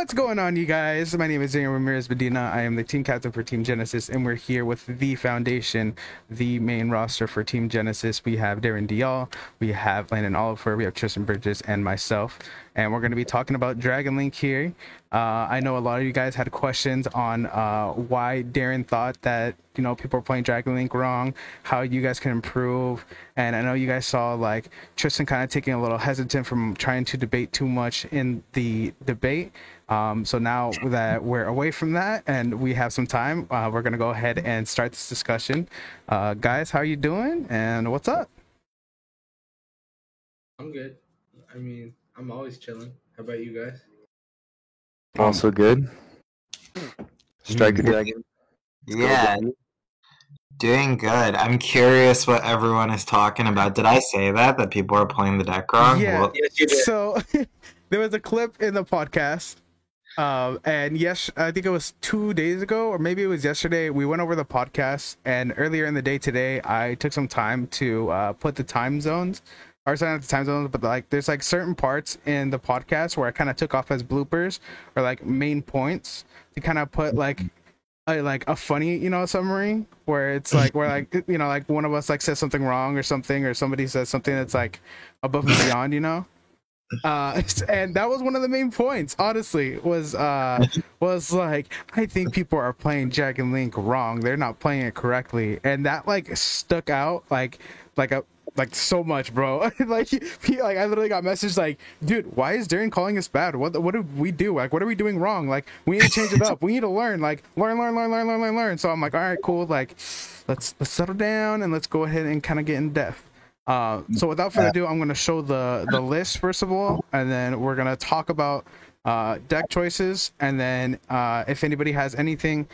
What's going on, you guys? My name is Daniel Ramirez Medina. I am the team captain for Team Genesis, and we're here with the foundation, the main roster for Team Genesis. We have Darren Dial, we have Landon Oliver, we have Tristan Bridges, and myself. And we're going to be talking about Dragon Link here. I know a lot of you guys had questions on why Darren thought that, people are playing Dragon Link wrong, how you guys can improve. And I know you guys saw, Tristan kind of taking a little hesitant from trying to debate too much in the debate. So now that we're away from that and we have some time, we're going to go ahead and start this discussion. Guys, how are you doing? And what's up? I'm good. I'm always chilling. How about you guys? Also good. Strike a dragon. Yeah, doing good. I'm curious what everyone is talking about. Did I say that people are playing the deck wrong? Yeah. Well, Yes, you did. So there was a clip in the podcast. And yes, I think it was 2 days ago, or maybe it was yesterday. We went over the podcast, and earlier in the day today, I took some time to put the time zones. Or sorry, not the time zones, but there's certain parts in the podcast where I kind of took off as bloopers or main points to kind of put a funny summary where it's where one of us says something wrong or something, or somebody says something that's above and beyond, and that was one of the main points, honestly, was I think people are playing Dragon Link wrong. They're not playing it correctly, and that stuck out so much, bro. I literally got messaged dude, why is Darren calling us bad? What did we do? What are we doing wrong? We need to change it up. We need to learn. Learn. So I'm all right, cool. Let's settle down and let's go ahead and kind of get in depth. So without further ado, I'm going to show the list first of all, and then we're going to talk about deck choices, and then if anybody has anything,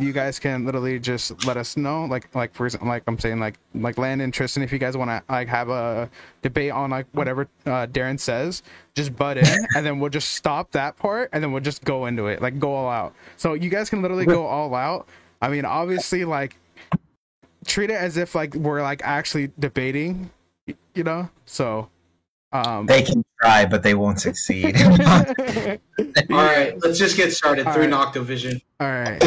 you guys can literally just let us know. For example, I'm saying Landon and Tristan, if you guys want to have a debate on whatever Darren says, just butt in, and then we'll just stop that part, and then we'll just go into it, go all out. So you guys can literally go all out. I mean, obviously, treat it as if we're actually debating, so they can try, but they won't succeed. All right, let's just get started. All 3 right. Noctovision. all right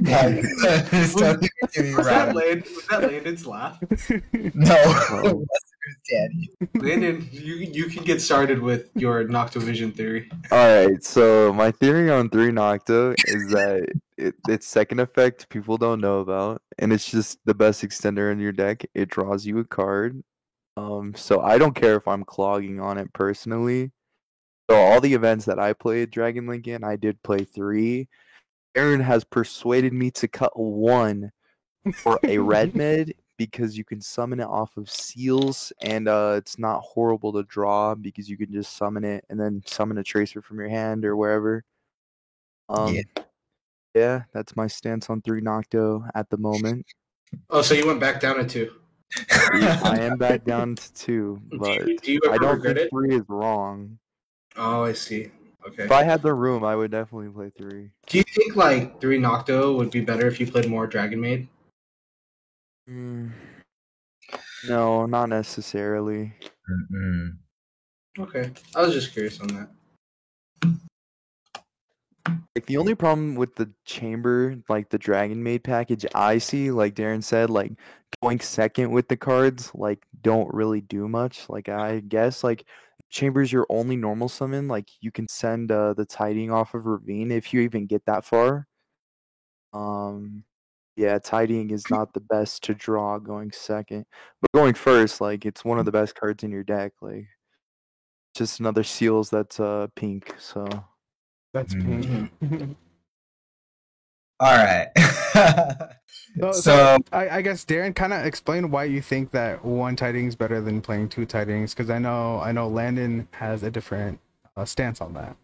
Was Was that Landon's laugh? No. Daddy. Landon, you can get started with your Noctovision theory. Alright, so my theory on 3 Nocto is that its second effect people don't know about, and it's just the best extender in your deck. It draws you a card. So I don't care if I'm clogging on it personally. So all the events that I played Dragon Link in, I did play 3. Aaron has persuaded me to cut 1 for a red mid, because you can summon it off of seals, and it's not horrible to draw because you can just summon it and then summon a tracer from your hand or wherever. Yeah, that's my stance on 3 Nocto at the moment. Oh, so you went back down to 2. I am back down to 2, but Do you I ever don't regret think it? 3 is wrong. Oh, I see. Okay. If I had the room, I would definitely play 3. Do you think 3 Nocto would be better if you played more Dragon Maid? No, not necessarily. Okay, I was just curious on that. The only problem with the chamber, the Dragon Maid package I see, like Darren said, going second with the cards, don't really do much. I guess, chamber's your only normal summon. You can send the Tidying off of Ravine if you even get that far. Yeah, Tidying is not the best to draw going second. But going first, it's one of the best cards in your deck. Just another seals that's pink, so... That's pink. All right. So I guess Darren, kind of explain why you think that 1 Tidings is better than playing 2 Tidings, because I know Landon has a different stance on that.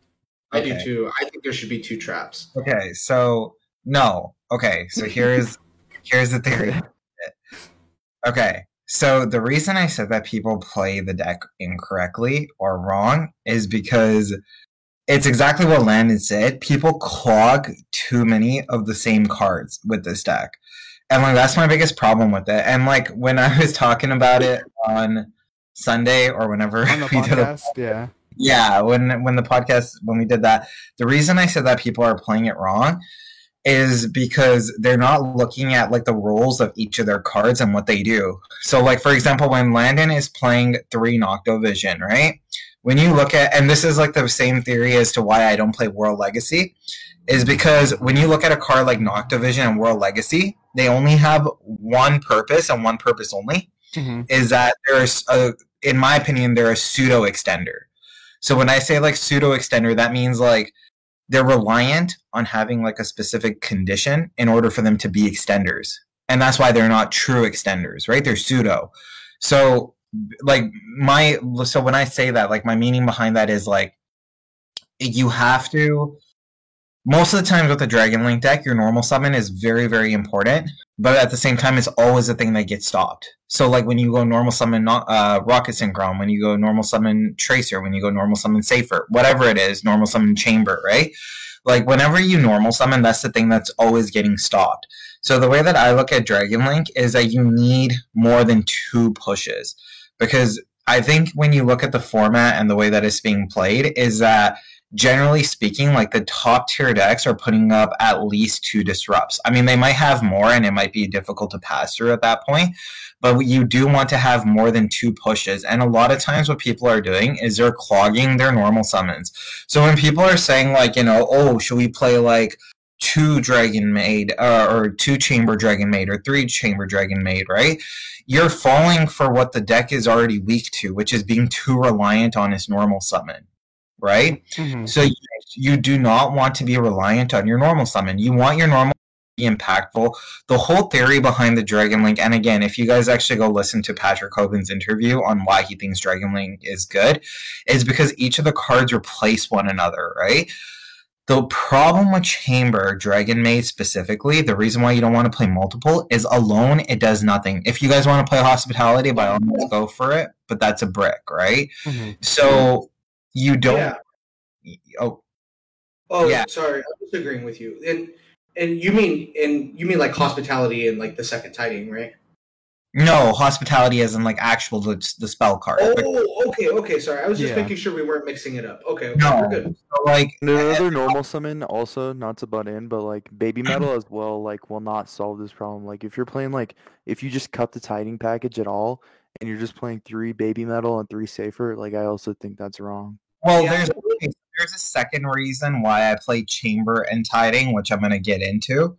I do too. I think there should be 2 traps. Okay, so no. Okay, so here's the theory. Okay, so the reason I said that people play the deck incorrectly or wrong is because it's exactly what Landon said. People clog too many of the same cards with this deck. And that's my biggest problem with it. And when I was talking about it on Sunday or whenever On the we did podcast, yeah. Yeah, when the podcast when we did that, the reason I said that people are playing it wrong is because they're not looking at like the roles of each of their cards and what they do. So like for example, when Landon is playing 3 Noctovision, right? When you look at, and this is like the same theory as to why I don't play World Legacy, is because when you look at a card like Noctovision and World Legacy, they only have one purpose and one purpose only. Mm-hmm. Is that in my opinion, they're a pseudo extender. So when I say like pseudo extender, that means like they're reliant on having like a specific condition in order for them to be extenders. And that's why they're not true extenders, right? They're pseudo. So like so when I say that, like my meaning behind that is like you have to, most of the times with the Dragon Link deck, your normal summon is very, very important, but at the same time, it's always a thing that gets stopped. So, like when you go normal summon Rocket Synchron, when you go normal summon Tracer, when you go normal summon Safer, whatever it is, normal summon Chamber, right? Like whenever you normal summon, that's the thing that's always getting stopped. So the way that I look at Dragon Link is that you need more than 2 pushes, because I think when you look at the format and the way that it's being played, is that generally speaking, like the top tier decks are putting up at least 2 disrupts. I mean, they might have more and it might be difficult to pass through at that point, but you do want to have more than 2 pushes. And a lot of times what people are doing is they're clogging their normal summons. So when people are saying like, you know, oh, should we play like 2 Dragon Maid or 2 Chamber Dragon Maid or 3 Chamber Dragon Maid, right? You're falling for what the deck is already weak to, which is being too reliant on its normal summon. Right? Mm-hmm. So you do not want to be reliant on your normal summon. You want your normal to be impactful. The whole theory behind the Dragon Link, and again, if you guys actually go listen to Patrick Hogan's interview on why he thinks Dragon Link is good, is because each of the cards replace one another, right? The problem with Chamber, Dragon Maid specifically, the reason why you don't want to play multiple is alone, it does nothing. If you guys want to play Hospitality, by all means go for it, but that's a brick, right? Mm-hmm. So you don't. Yeah. Oh, yeah. Sorry, I'm disagreeing with you. And you mean like Hospitality and like the second Tiding, right? No, Hospitality as in like actual the spell card. Oh, okay. Sorry, I was just making sure we weren't mixing it up. Okay, no, we're good. So, like another normal summon, also not to butt in, but like Baby Metal as well, like will not solve this problem. Like if you're playing if you just cut the Tiding package at all, and you're just playing 3 Baby Metal and 3 Safer, like I also think that's wrong. Well, there's a second reason why I play Chamber and Tiding, which I'm going to get into,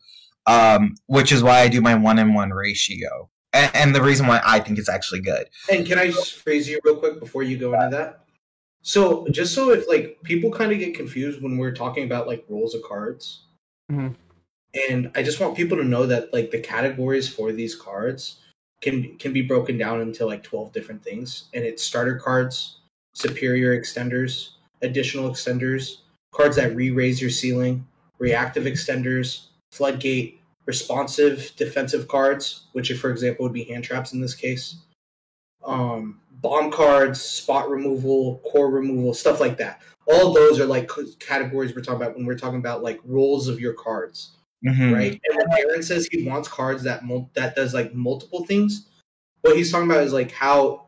which is why I do my 1-in-1 ratio, and the reason why I think it's actually good. And can I just phrase you real quick before you go into that? So just so if like people kind of get confused when we're talking about like roles of cards, Mm-hmm. and I just want people to know that like the categories for these cards can be broken down into like 12 different things, and it's starter cards, superior extenders, additional extenders, cards that re-raise your ceiling, reactive extenders, floodgate, responsive defensive cards, which for example would be hand traps in this case, bomb cards, spot removal, core removal, stuff like that. All of those are like categories we're talking about when we're talking about like roles of your cards, right? And when Aaron says he wants cards that does like multiple things, what he's talking about is like how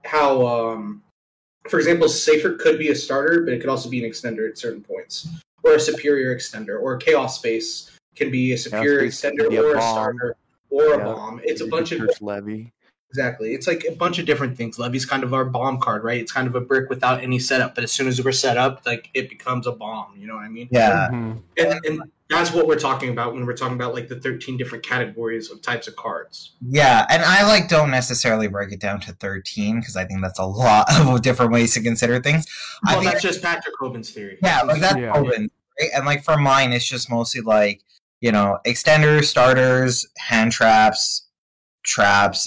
for example, Safer could be a starter, but it could also be an extender at certain points, or a superior extender, or Chaos Space can be a superior extender or a starter or a bomb. It's a bunch of Levy. Exactly. It's like a bunch of different things. Levy's kind of our bomb card, right? It's kind of a brick without any setup, but as soon as we're set up, like it becomes a bomb. You know what I mean? Yeah. Mm-hmm. And that's what we're talking about when we're talking about like the 13 different categories of types of cards. Yeah, and I like don't necessarily break it down to 13 because I think that's a lot of different ways to consider things. Well, I think that's just Patrick Hoban's theory. Yeah, like that's Hoban, right? And like for mine, it's just mostly like, you know, extenders, starters, hand traps,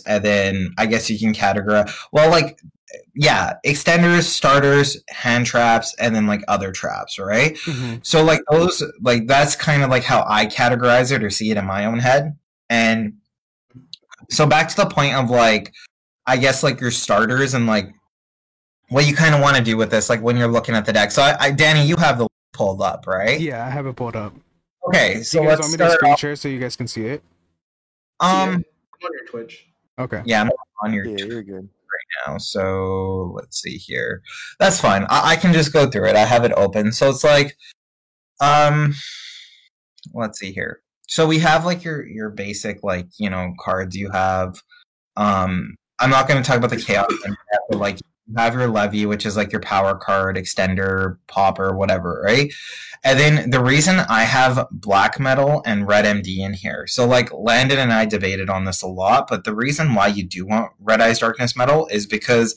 and then I guess you can categorize. Well, like, yeah, extenders, starters, hand traps, and then like other traps, right? Mm-hmm. So like those, like that's kind of like how I categorize it or see it in my own head. And so back to the point of like, I guess like your starters and like what you kind of want to do with this, like when you're looking at the deck. So I Danny, you have the pulled up, right? Yeah, I have it pulled up. Okay, so you guys let's want me to start screen off. share so you guys can see it? I'm on your Twitch. Okay. Yeah, I'm on your. Yeah, you're good. now. So let's see here. That's fine. I can just go through it. I have it open. So it's like, let's see here. So we have like your basic like, you know, cards you have. I'm not going to talk about the chaos, but like you have your levy, which is like your power card, extender, popper, whatever, right? And then the reason I have black metal and red MD in here, so like Landon and I debated on this a lot, but the reason why you do want red eyes darkness metal is because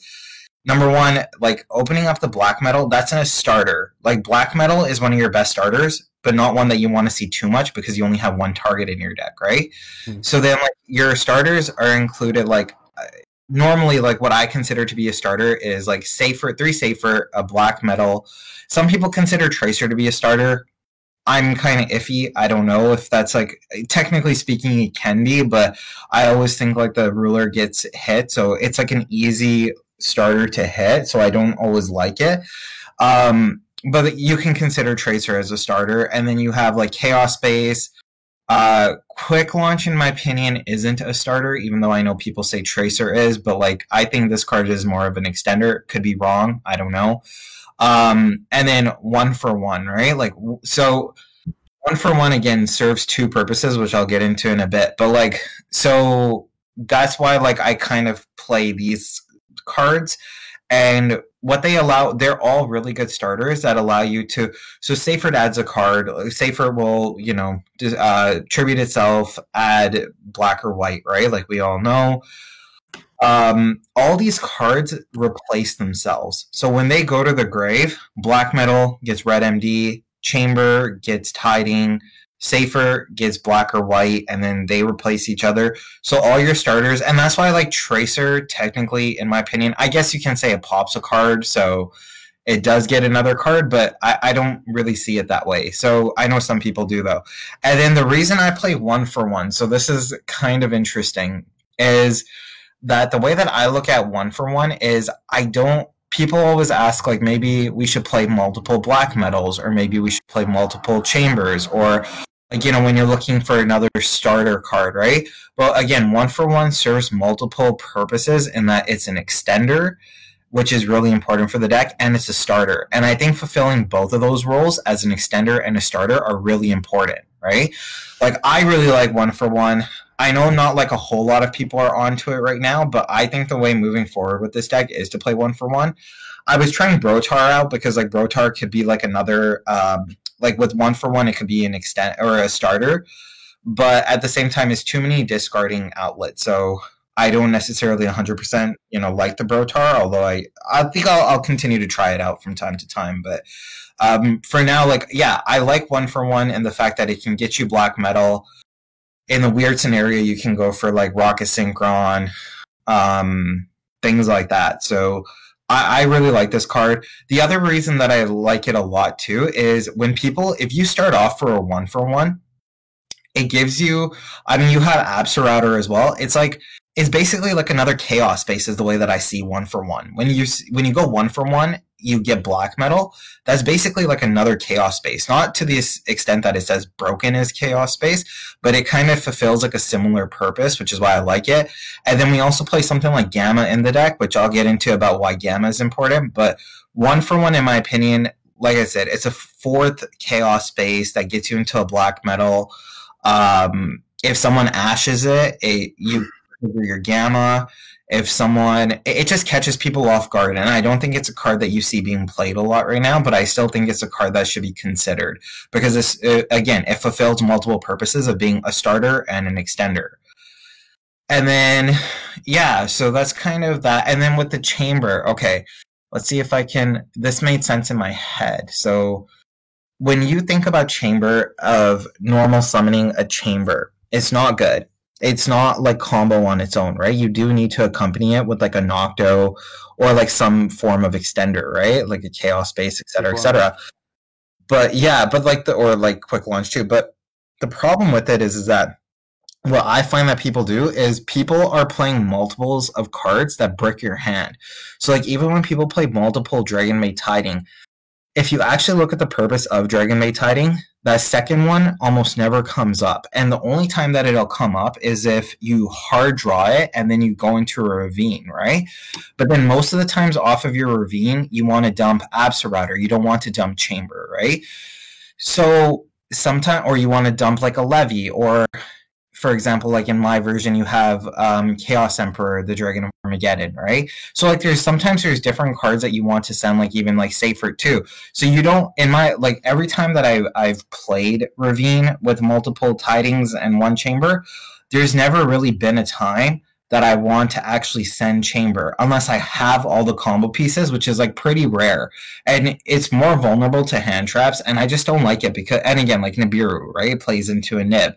number one, like opening up the black metal, that's in a starter. Like black metal is one of your best starters, but not one that you want to see too much because you only have one target in your deck, right? So then like your starters are included like normally like what I consider to be a starter is like safer, 3 safer, a black metal. Some people consider Tracer to be a starter. I'm kind of iffy. I don't know if that's like technically speaking it can be, but I always think like the ruler gets hit, so it's like an easy starter to hit, so I don't always like it. But you can consider Tracer as a starter, and then you have like Chaos Space. Quick Launch, in my opinion, isn't a starter, even though I know people say Tracer is, but like I think this card is more of an extender. Could be wrong. I don't know. And then 1 for 1, right? Like, so 1 for 1 again serves 2 purposes, which I'll get into in a bit. But like, so that's why like I kind of play these cards, and what they allow, they're all really good starters that allow you to. So Safer adds a card. Safer will, you know, tribute itself, add black or white, right? Like we all know. All these cards replace themselves. So when they go to the grave, black metal gets red MD, chamber gets tiding, safer gets black or white, and then they replace each other. So all your starters, and that's why I like Tracer, technically, in my opinion. I guess you can say it pops a card, so it does get another card, but I don't really see it that way. So I know some people do, though. And then the reason I play 1 for 1, so this is kind of interesting, is that the way that I look at 1 for 1 is people always ask, like, maybe we should play multiple black metals, or maybe we should play multiple chambers, or, like, you know, when you're looking for another starter card, right? Well, again, 1 for 1 serves multiple purposes in that it's an extender, which is really important for the deck, and it's a starter. And I think fulfilling both of those roles as an extender and a starter are really important, right? Like, I really like 1 for 1. I know not like a whole lot of people are onto it right now, but I think the way moving forward with this deck is to play 1 for 1. I was trying Brotar out because like Brotar could be like another, like with 1 for 1, it could be an extent or a starter, but at the same time, it's too many discarding outlets. So I don't necessarily 100%, you know, like the Brotar, although I think I'll continue to try it out from time to time. But for now, like, yeah, I like 1 for 1 and the fact that it can get you black metal. In the weird scenario, you can go for like Rocket Synchron, things like that. So I really like this card. The other reason that I like it a lot too is when people, if you start off for a 1 for 1, it gives you, I mean, you have Absorouter as well. It's basically like another Chaos Space is the way that I see 1 for 1. When you go 1 for 1, you get black metal. That's basically like another Chaos Space. Not to the extent that it says broken is Chaos Space, but it kind of fulfills like a similar purpose, which is why I like it. And then we also play something like Gamma in the deck, which I'll get into about why Gamma is important. But 1 for 1, in my opinion, like I said, it's a 4th Chaos Space that gets you into a black metal. If someone ashes it, you trigger your Gamma. If someone, it just catches people off guard, and I don't think it's a card that you see being played a lot right now, but I still think it's a card that should be considered because this, again, it fulfills multiple purposes of being a starter and an extender. And then, yeah, so that's kind of that. And then with the chamber, okay, let's see if this made sense in my head. So when you think about chamber of normal summoning a chamber, it's not good. It's not like combo on its own, right? You do need to accompany it with like a Nocto or like some form of extender, right? Like a Chaos Space, et cetera, et cetera. But yeah, but like or like Quick Launch too. But the problem with it is that what I find that people do is people are playing multiples of cards that brick your hand. So like even when people play multiple Dragon Maid Tiding, if you actually look at the purpose of Dragon Maid Tiding, that second one almost never comes up. And the only time that it'll come up is if you hard draw it and then you go into a ravine, right? But then most of the times off of your ravine, you want to dump Absolouter. You don't want to dump Chamber, right? So sometimes, or you want to dump like a Levy, or for example, like in my version, you have Chaos Emperor, the Dragon of Armageddon, right? So like sometimes there's different cards that you want to send, like even like Seifert too. So you don't, in my, like every time that I've played Ravine with multiple Tidings and one Chamber, there's never really been a time that I want to actually send Chamber unless I have all the combo pieces, which is like pretty rare. And it's more vulnerable to hand traps, and I just don't like it because, and again, like Nibiru, right? It plays into a nib.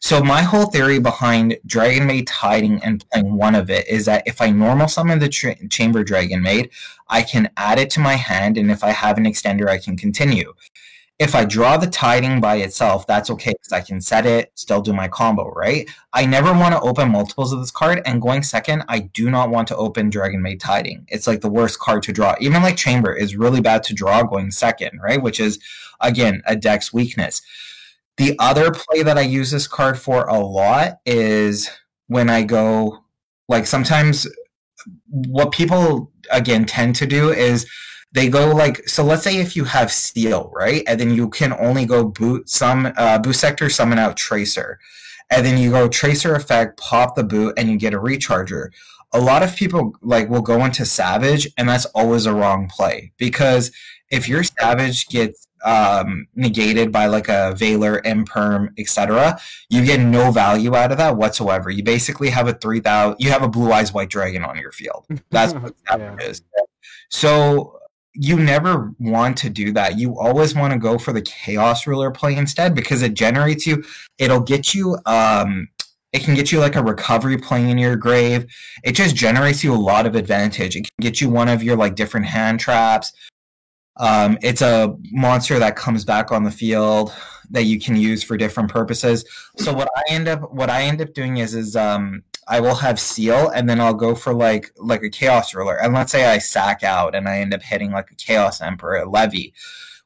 So my whole theory behind Dragon Maid Tiding and playing one of it is that if I normal summon the Chamber Dragon Maid, I can add it to my hand, and if I have an extender, I can continue. If I draw the Tiding by itself, that's okay because I can set it, still do my combo, right? I never want to open multiples of this card, and going second, I do not want to open Dragon Maid Tiding. It's like the worst card to draw. Even like Chamber is really bad to draw going second, right? Which is, again, a deck's weakness. The other play that I use this card for a lot is when I go, like sometimes what people, again, tend to do is they go like, so let's say if you have Seal, right? And then you can only go boot sector, summon out Tracer. And then you go Tracer effect, pop the boot, and you get a recharger. A lot of people like will go into Savage, and that's always a wrong play. Because if your Savage gets negated by like a Valor, Imperm, etc., you get no value out of that whatsoever. You basically have a 3,000, you have a Blue Eyes White Dragon on your field. That's what Savage is. So you never want to do that. You always want to go for the Chaos Ruler play instead, because it generates you, it'll get you it can get you like a recovery play in your grave. It just generates you a lot of advantage. It can get you one of your like different hand traps. It's a monster that comes back on the field that you can use for different purposes. So what I end up doing is I will have Seal, and then I'll go for like a Chaos Ruler. And let's say I sack out and I end up hitting like a Chaos Emperor, a Levy.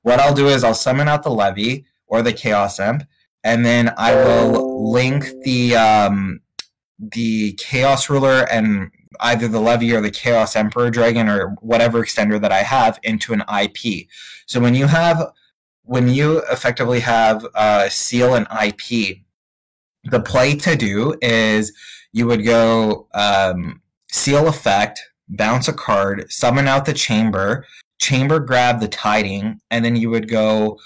What I'll do is I'll summon out the Levy or the Chaos Emp, and then I will link the Chaos Ruler and either the Levy or the Chaos Emperor Dragon or whatever extender that I have into an IP. So when you effectively have Seal and IP, the play to do is you would go Seal effect, bounce a card, summon out the Chamber grab the Tiding, and then you would go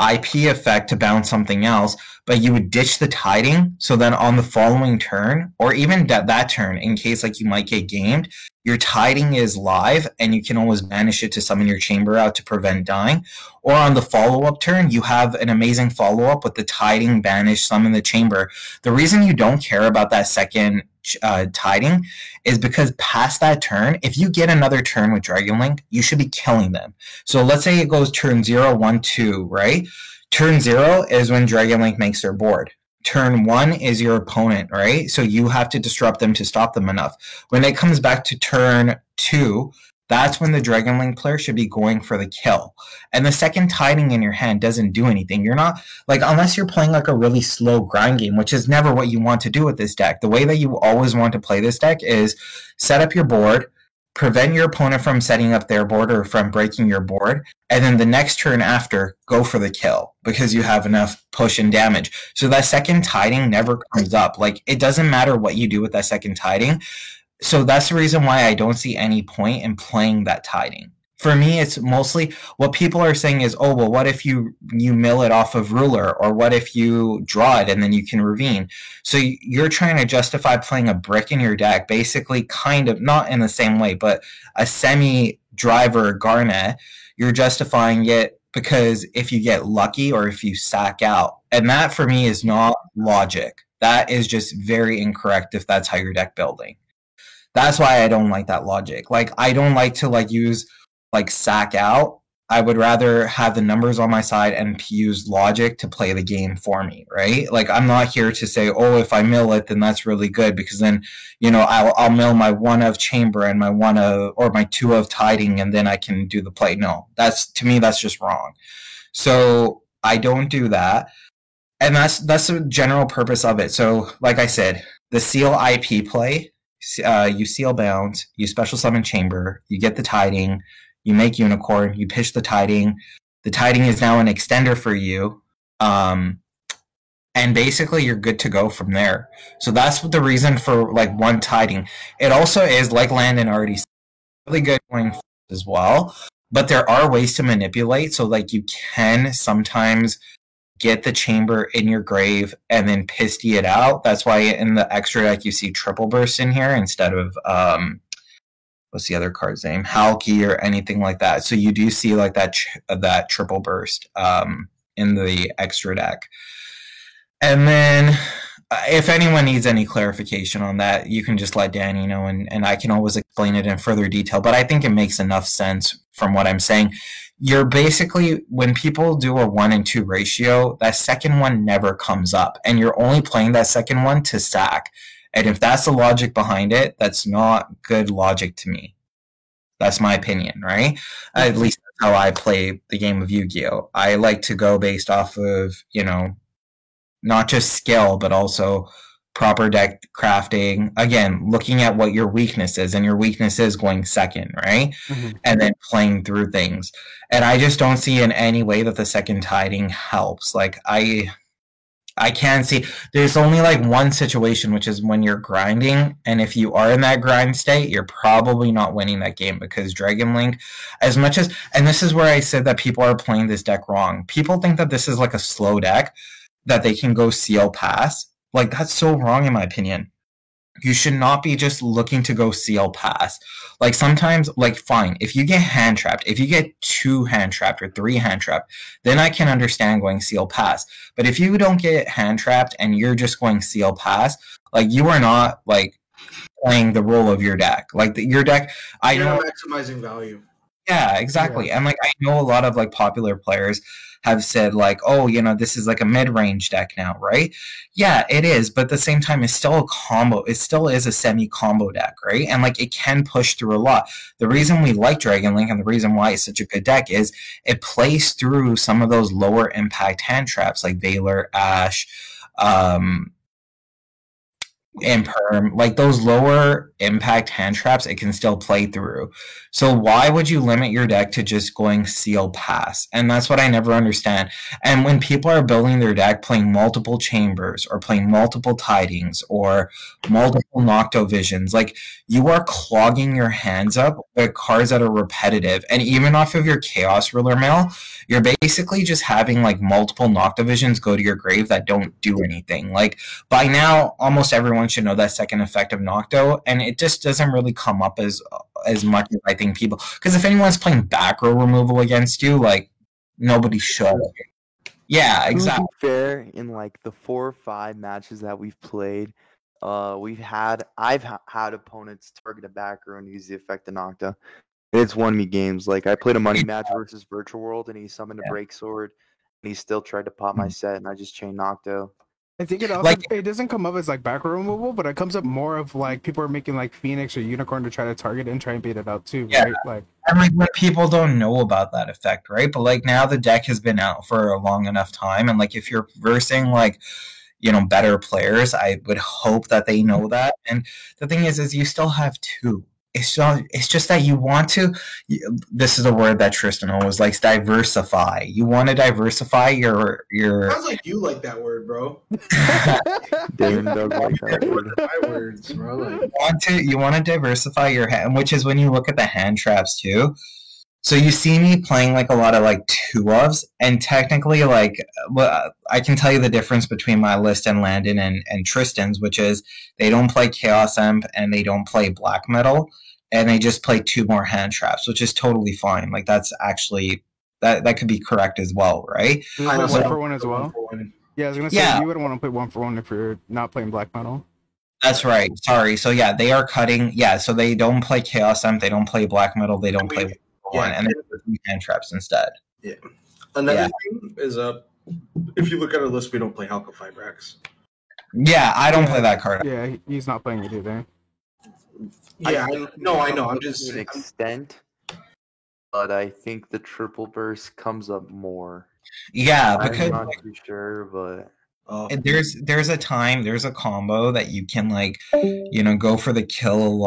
IP effect to bounce something else, but you would ditch the Tiding, so then on the following turn, or even that turn, in case like you might get gamed, your Tiding is live, and you can always banish it to summon your Chamber out to prevent dying. Or on the follow-up turn, you have an amazing follow-up with the Tiding, banish, summon the Chamber. The reason you don't care about that second Tiding is because past that turn, if you get another turn with Dragon Link, you should be killing them. So let's say it goes turn 0, 1, 2, right? Turn 0 is when Dragon Link makes their board. Turn 1 is your opponent, right? So you have to disrupt them to stop them enough. When it comes back to turn 2, that's when the Dragon Link player should be going for the kill. And the second Tiding in your hand doesn't do anything. You're not, like, unless you're playing like a really slow grind game, which is never what you want to do with this deck. The way that you always want to play this deck is set up your board, prevent your opponent from setting up their board or from breaking your board, and then the next turn after, go for the kill because you have enough push and damage. So that second Tiding never comes up. Like, it doesn't matter what you do with that second Tiding. So that's the reason why I don't see any point in playing that Tiding. For me, it's mostly what people are saying is, oh, well, what if you mill it off of Ruler, or what if you draw it and then you can Ravine? So you're trying to justify playing a brick in your deck, basically kind of, not in the same way, but a semi-driver Garnet. You're justifying it because if you get lucky or if you sack out. And that, for me, is not logic. That is just very incorrect if that's how you're deck building. That's why I don't like that logic. Like, I don't like to use sack out. I would rather have the numbers on my side and use logic to play the game for me, right? Like, I'm not here to say, oh, if I mill it, then that's really good, because then, I'll mill my 1 of Chamber and my 1 of, or my 2 of Tiding, and then I can do the play. No, to me, that's just wrong. So I don't do that. And that's the general purpose of it. So, like I said, the seal IP play, you seal bounds, you special summon chamber, you get the tiding, you make unicorn, you pitch the tiding. The tiding is now an extender for you. And basically you're good to go from there. So that's the reason for like one tiding. It also is, like Landon already said, really good going as well. But there are ways to manipulate. So like you can sometimes get the chamber in your grave and then pisty it out. That's why in the extra deck you see triple burst in here instead of what's the other card's name? Halki or anything like that. So you do see like that triple burst in the extra deck. And then if anyone needs any clarification on that, you can just let Danny know, and I can always explain it in further detail. But I think it makes enough sense from what I'm saying. You're basically, when people do a 1 and 2 ratio, that second one never comes up. And you're only playing that second one to sack. And if that's the logic behind it, that's not good logic to me. That's my opinion, right? At least that's how I play the game of Yu-Gi-Oh! I like to go based off of, not just skill, but also proper deck crafting. Again, looking at what your weakness is, and your weakness is going second, right? Mm-hmm. And then playing through things. And I just don't see in any way that the second tiding helps. Like, I can't see. There's only like one situation, which is when you're grinding. And if you are in that grind state, you're probably not winning that game, because Dragon Link, as much as, and this is where I said that people are playing this deck wrong. People think that this is like a slow deck that they can go seal pass. Like, that's so wrong in my opinion. You should not be just looking to go seal pass. Like, sometimes, like, fine, if you get hand trapped, if you get 2 hand trapped or 3 hand trapped, then I can understand going seal pass. But if you don't get hand trapped and you're just going seal pass, like, you are not, like, playing the role of your deck. Like, your deck, you're not maximizing value. Yeah, exactly. Yeah. And like, I know a lot of like popular players have said like, oh, this is like a mid-range deck now, right? Yeah, it is, but at the same time, it's still a combo. It still is a semi-combo deck, right? And like, it can push through a lot. The reason we like Dragon Link and the reason why it's such a good deck is it plays through some of those lower impact hand traps like Valor, Ash, Imperm, like those lower impact hand traps, it can still play through. So why would you limit your deck to just going seal pass? And that's what I never understand. And when people are building their deck playing multiple chambers or playing multiple tidings or multiple Nocto visions, like, you are clogging your hands up with cards that are repetitive. And even off of your Chaos Ruler mill, you're basically just having like multiple Nocto visions go to your grave that don't do anything. Like, by now, almost everyone should know that second effect of Nocto, and it just doesn't really come up as much as I think people. Because if anyone's playing back row removal against you, like, nobody should. Yeah, exactly. To be fair, in like the 4 or 5 matches that we've played, I've had opponents target a back row and use the effect of Nocta. And it's won me games. Like, I played a money match versus Virtual World, and he summoned a Break Sword, and he still tried to pop my set, and I just chained Nocto. I think it also, it doesn't come up as like back row removal, but it comes up more of like people are making like Phoenix or Unicorn to try to target and try and bait it out too, right? Like, and like, when people don't know about that effect, right? But like, now the deck has been out for a long enough time, and like, if you're versing like, better players, I would hope that they know that. And the thing is you still have 2. It's just that you want to. This is a word that Tristan always likes: diversify. You want to diversify your. Sounds like you like that word, bro. Damon does like that word. My words, bro. Like, you want to diversify your hand, which is when you look at the hand traps too. So you see me playing like a lot of like 2-ofs, and technically, like, I can tell you the difference between my list and Landon and Tristan's, which is they don't play Chaos Emp and they don't play Black Metal, and they just play 2 more hand traps, which is totally fine. Like, that's actually that could be correct as well, right? I know, 1 for 1 as well. Yeah, I was gonna say you wouldn't want to play 1 for 1 if you're not playing Black Metal. That's right. Sorry. So yeah, they are cutting. Yeah, so they don't play Chaos Emp, they don't play Black Metal, they don't play. And then put hand traps instead. Yeah. Another thing is, if you look at our list, we don't play Halka Fibrax. Yeah, I don't play that card. Yeah, he's not playing it either. Yeah, I know. I'm just to an extent, but I think the triple burst comes up more Yeah, I'm because not too sure, but Oh, there's a combo that you can like, go for the kill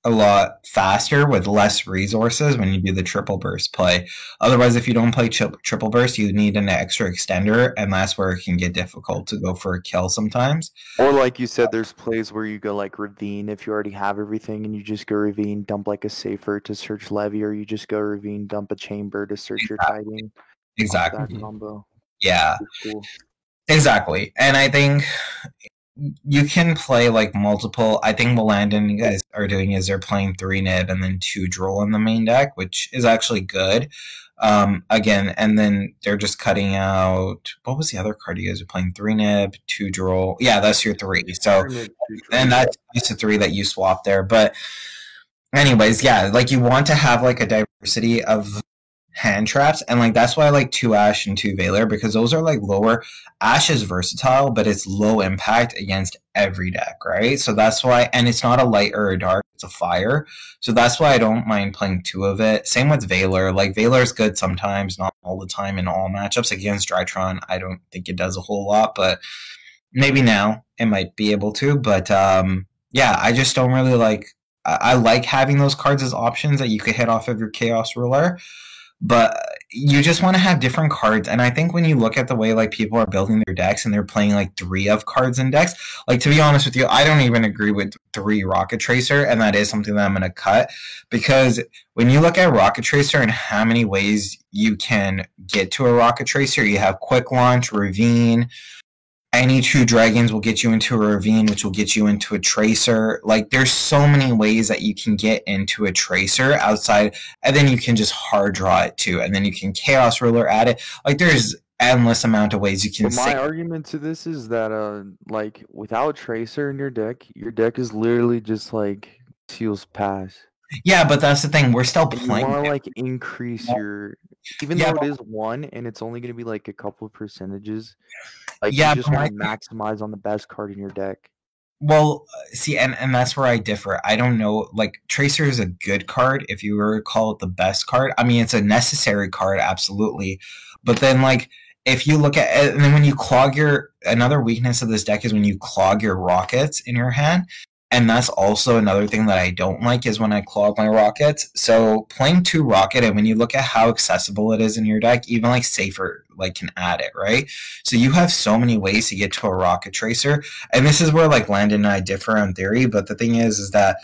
a lot faster with less resources when you do the triple burst play. Otherwise, if you don't play triple burst, you need an extra extender, and that's where it can get difficult to go for a kill sometimes. or like you said, there's plays where you go like ravine if you already have everything, and you just go ravine, dump like a safer to search levy, or you just go ravine, dump a chamber to search your tiding. Exactly. That combo. Yeah. It's cool. Exactly. And I think you can play like multiple. I think what Landon you guys are doing is they're playing 3 nib and then 2 droll in the main deck, which is actually good. Again, and then they're just cutting out. What was the other card you guys are playing? 3 nib, 2 droll. Yeah, that's your 3. So, and that's the 3 that you swap there. But, anyways, yeah, like you want to have like a diversity of hand traps, and like that's why I like 2 Ash and 2 Valor, because those are like lower. Ash is versatile, but it's low impact against every deck, right? So that's why, and it's not a light or a dark, it's a fire. So that's why I don't mind playing 2 of it. Same with Valor. Like Valor's good sometimes, not all the time in all matchups. Against Drytron, I don't think it does a whole lot, but maybe now it might be able to. But yeah, I just don't really like. I like having those cards as options that you could hit off of your Chaos Ruler, but you just want to have different cards. And I think when you look at the way like people are building their decks and they're playing like 3 of cards in decks, like to be honest with you, I don't even agree with 3 Rocket Tracer, and that is something that I'm going to cut, because when you look at Rocket Tracer and how many ways you can get to a Rocket Tracer, you have Quick Launch, Ravine. Any 2 dragons will get you into a ravine, which will get you into a tracer. Like, there's so many ways that you can get into a tracer outside, and then you can just hard draw it too, and then you can Chaos Ruler at it. Like, there's endless amount of ways you can. But my argument to this is that like without tracer in your deck is literally just like Seal's Pass. Yeah, but that's the thing. We're still playing. You want to like increase your, even though it is 1 and it's only going to be like a couple of percentages. Like, you just want to maximize on the best card in your deck. Well, see, and that's where I differ. I don't know. Like, Tracer is a good card if you were to call it the best card. I mean, it's a necessary card, absolutely. But then, like, if you look at it, and then when you clog another weakness of this deck is when you clog your rockets in your hand. And that's also another thing that I don't like is when I clog my rockets. So playing 2 rocket, and when you look at how accessible it is in your deck, even like safer like can add it, right? So you have so many ways to get to a rocket tracer. And this is where like Landon and I differ on theory, but the thing is that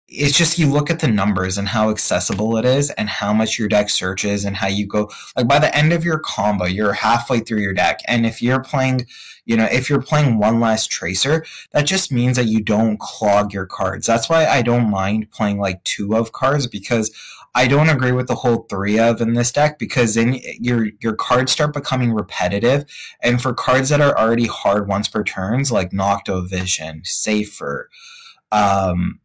it's just you look at the numbers and how accessible it is and how much your deck searches and how you go, like by the end of your combo, you're halfway through your deck. And if you're playing, if you're playing 1 less tracer, that just means that you don't clog your cards. That's why I don't mind playing like 2 of cards, because I don't agree with the whole 3 of in this deck, because then your cards start becoming repetitive. And for cards that are already hard once per turns, like Nocto Vision, Safer,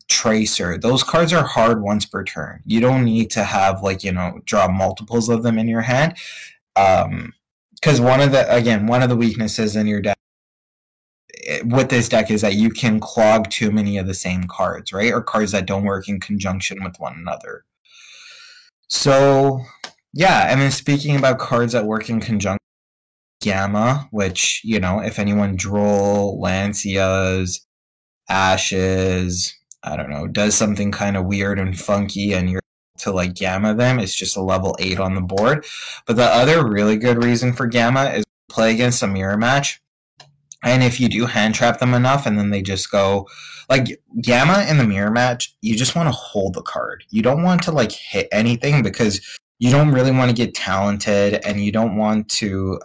Tracer, those cards are hard once per turn. You don't need to have draw multiples of them in your hand, because one of the weaknesses in your deck with this deck is that you can clog too many of the same cards, right? Or cards that don't work in conjunction with one another. So yeah, and then speaking about cards that work in conjunction, Gamma, which if anyone Droll, Lancias, Ashes, I don't know, does something kind of weird and funky and you're to like Gamma them, it's just a level 8 on the board. But the other really good reason for Gamma is play against a mirror match. And if you do hand trap them enough and then they just go like Gamma in the mirror match, you just want to hold the card. You don't want to like hit anything, because you don't really want to get talented, and you don't want to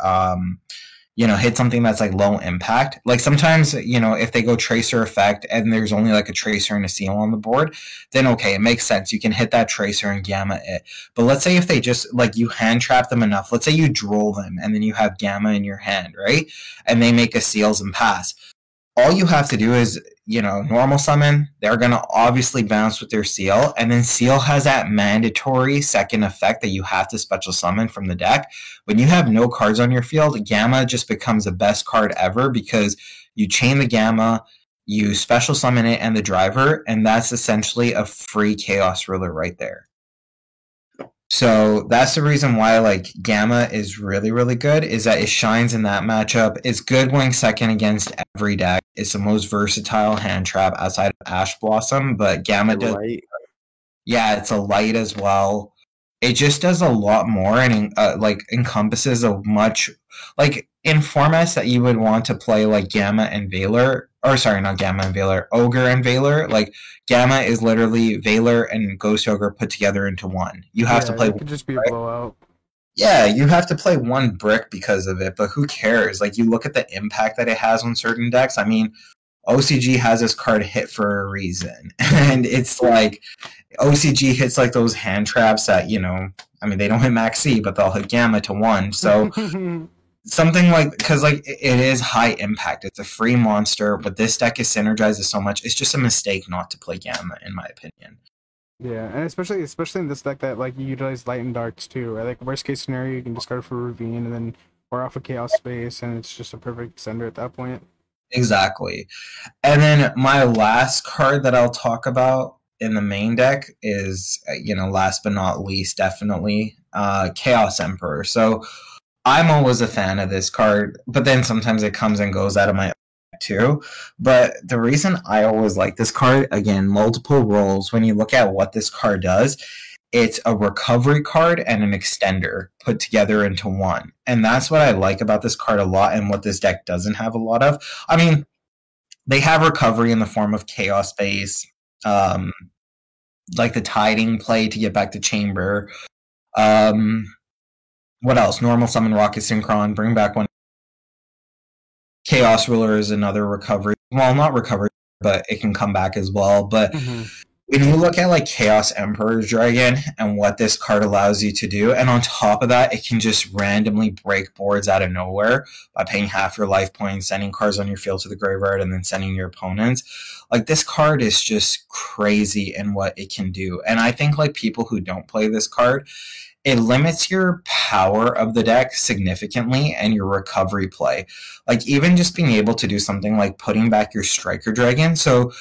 hit something that's like low impact. Like sometimes, if they go tracer effect and there's only like a tracer and a seal on the board, then okay, it makes sense. You can hit that tracer and Gamma it. But let's say if they just like you hand trap them enough, let's say you droll them and then you have Gamma in your hand, right? And they make a seals and pass. All you have to do is, normal summon. They're going to obviously bounce with their seal. And then seal has that mandatory second effect that you have to special summon from the deck. When you have no cards on your field, Gamma just becomes the best card ever, because you chain the Gamma, you special summon it and the driver, and that's essentially a free Chaos Ruler right there. So that's the reason why like Gamma is really, really good, is that it shines in that matchup. It's good going second against every deck. It's the most versatile hand trap outside of Ash Blossom, but Gamma does. Right? Yeah, it's a light as well. It just does a lot more and like encompasses a much like in formats that you would want to play like Gamma and Valor, or sorry, not Gamma and Valor, Ogre and Valor. Like Gamma is literally Valor and Ghost Ogre put together into one. You have to play. It could just be a blowout. Yeah, you have to play one brick because of it, but who cares? Like, you look at the impact that it has on certain decks. I mean, OCG has this card hit for a reason. And it's like, OCG hits like those hand traps that, you know, I mean, they don't hit Max C, but they'll hit Gamma to 1. So, something like, because like, it is high impact. It's a free monster, but this deck is synergizes so much. It's just a mistake not to play Gamma, in my opinion. Yeah, and especially in this deck that like you utilize light and darks too, right? Like worst case scenario, you can discard for Ravine and then or off a Chaos Space, and it's just a perfect sender at that point. Exactly. And then my last card that I'll talk about in the main deck is, you know, last but not least, definitely Chaos Emperor. So I'm always a fan of this card, but then sometimes it comes and goes out of my too. But the reason I always like this card, again, multiple roles. When you look at what this card does, it's a recovery card and an extender put together into one. And that's what I like about this card a lot, and what this deck doesn't have a lot of. I mean, they have recovery in the form of Chaos Space, like the Tiding play to get back to Chamber. What else? Normal Summon Rocket Synchron, bring back one. Chaos Ruler is another recovery. Well, not recovery, but it can come back as well. But when you look at like Chaos Emperor's Dragon and what this card allows you to do, and on top of that, it can just randomly break boards out of nowhere by paying half your life points, sending cards on your field to the graveyard, and then sending your opponents. Like, this card is just crazy in what it can do. And I think like people who don't play this card, it limits your power of the deck significantly and your recovery play. Like, even just being able to do something like putting back your Striker Dragon. So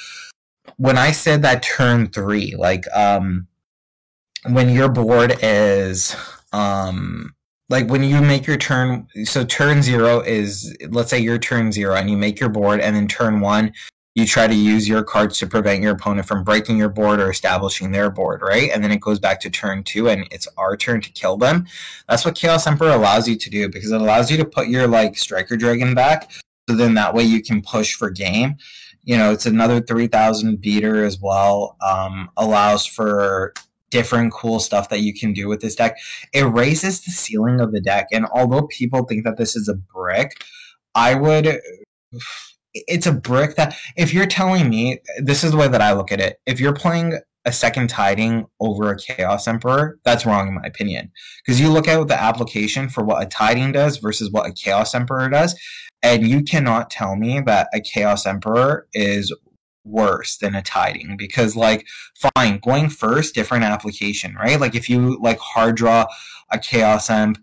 when I said that turn 3, like, when your board is, like, when you make your turn, so turn 0 is, let's say your turn 0 and you make your board, and then turn 1, you try to use your cards to prevent your opponent from breaking your board or establishing their board, right? And then it goes back to turn 2 and it's our turn to kill them. That's what Chaos Emperor allows you to do, because it allows you to put your like Striker Dragon back, so then that way you can push for game. You know, it's another 3,000 beater as well. Allows for different cool stuff that you can do with this deck. It raises the ceiling of the deck, and although people think that this is a brick, it's a brick that, if you're telling me, this is the way that I look at it, if you're playing a second Tiding over a Chaos Emperor, that's wrong in my opinion. Because you look at the application for what a Tiding does versus what a Chaos Emperor does, and you cannot tell me that a Chaos Emperor is worse than a Tiding. Because, like, fine, going first, different application, right? Like, if you, like, hard draw a Chaos Emp,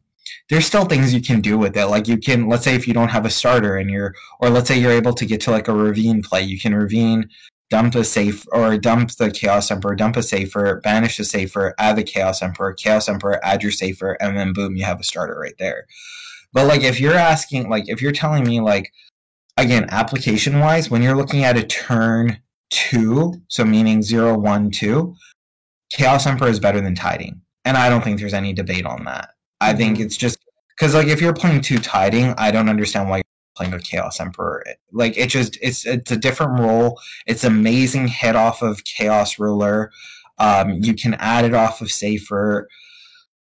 there's still things you can do with it. Like, you can, let's say if you don't have a starter and or let's say you're able to get to like a Ravine play, you can Ravine, dump a safe, or dump the Chaos Emperor, dump a safer, banish the safer, add the Chaos Emperor, add your safer, and then boom, you have a starter right there. But like, if you're asking, like, if you're telling me, like, again, application wise, when you're looking at a turn 2, so meaning 0, 1, 2, Chaos Emperor is better than Tiding. And I don't think there's any debate on that. I think it's just because, like, if you're playing 2 Tiding, I don't understand why you're playing a Chaos Emperor. Like, it's a different role. It's amazing hit off of Chaos Ruler. You can add it off of Safer.